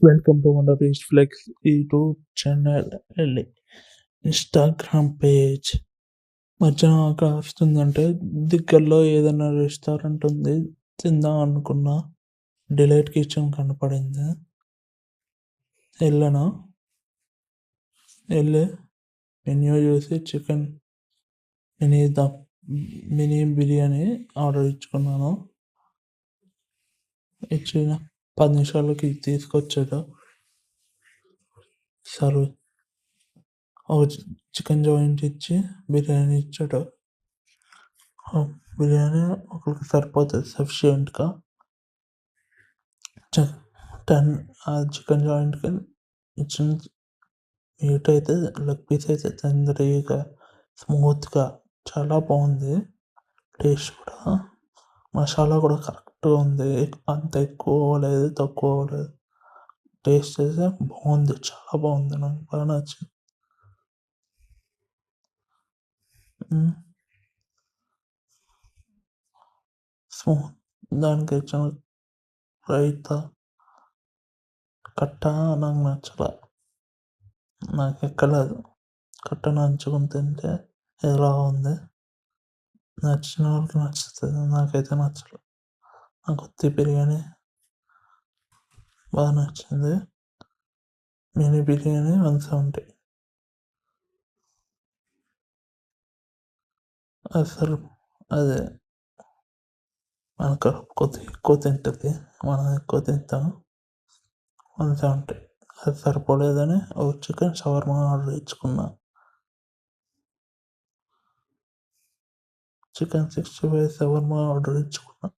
Welcome to Wonder Beast Flex YouTube channel, Instagram page. మధ్యాహ్నం ఆకలేస్తుందంటే దగ్గరలో ఏదైనా రెస్టారెంట్ ఉంది. తిందాం అనుకున్నా. డిలైట్ కిచెన్ కనపడింది. ఎళ్ళాను. ఎళ్ళి మెన్యూ చూసి chicken mini dum mini biryani order ఇచ్చుకున్నాను. ఇచ్చిన 10 నిమిషాలకి తీసుకొచ్చాడు. సర్వ్ ఒక చికెన్ జాయింట్ ఇచ్చి బిర్యానీ ఇచ్చాడు. బిర్యానీ ఒకరికి సరిపోతుంది సఫిషియెంట్‌గా. 10 చికెన్ జాయింట్‌కి ఇచ్చిన మీట్ అయితే లెగ్ పీస్ అయితే తందూరిగా, స్మూత్‌గా చాలా బాగుంది. టేస్ట్ కూడా మసాలా కూడా కరెక్ట్‌గా ఉంది. అంత ఎక్కువ లేదు, తక్కువ లేదు. టేస్ట్ అయితే బాగుంది. చాలా బాగుంది. నాకు బాగా నచ్చింది. స్మూత్ దానికి ఇచ్చిన రైతా, కట్ట నాకు నచ్చలే. నాకు ఎక్కలేదు. కట్ట నంచుకొని తింటే ఎలా ఉంది. నచ్చిన వాళ్ళకి నచ్చుతుంది. నాకైతే నచ్చలేదు. నాకు ఉత్తి బిర్యానీ బాగా నచ్చింది. మినీ బిర్యానీ 170. అసలు అదే మన కడుపు కొద్దిగా ఎక్కువ తింటుంది. మనం ఎక్కువ తింటాం. 170 అది సరిపోలేదని ఒక చికెన్ షవర్మా ఆర్డర్ ఇచ్చుకున్నా. చికెన్ 65 షవర్మా ఆర్డర్ ఇచ్చుకున్నా.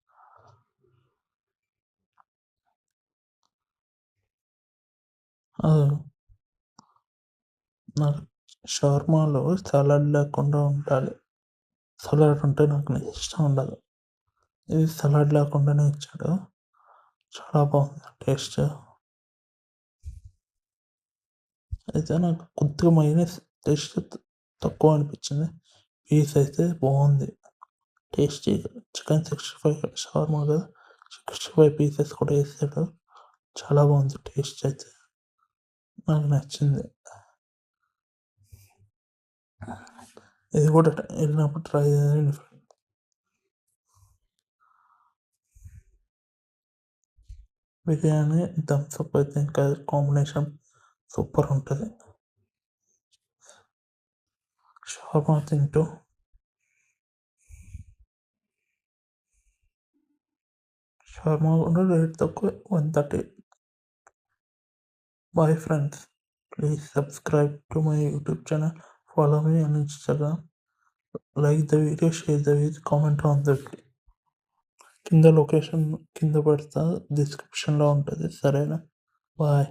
నాకు షవర్మాలో సలాడ్ లేకుండా ఉండాలి. సలాడ్ ఉంటే నాకు ఇష్టం ఉండదు. ఇది సలాడ్ లేకుండానే ఇచ్చాడు. చాలా బాగుంది టేస్ట్. అయితే నాకు కొద్దిగా మైనస్ టేస్ట్ తక్కువ అనిపించింది. పీస్ అయితే బాగుంది. టేస్టీగా చికెన్ 65 షవర్మా కదా, 65 పీసెస్ కూడా వేసాడు. చాలా బాగుంది టేస్ట్ అయితే. నాకు నచ్చింది. ఇది కూడా వెళ్ళినప్పుడు ట్రై చేయండి. బిర్యానీ థమ్స్ అప్ అయితే ఇంకా కాంబినేషన్ సూపర్ ఉంటుంది. షవర్మా తింటూ షవర్మా కూడా రేట్ తక్కువ 130. Bye friends. Please subscribe to my YouTube channel. Follow me on Instagram. Like the video, share the video, comment on the video. కింద లొకేషన్ కింద పెడతా, డిస్క్రిప్షన్లో ఉంటుంది. సరేనా? బాయ్.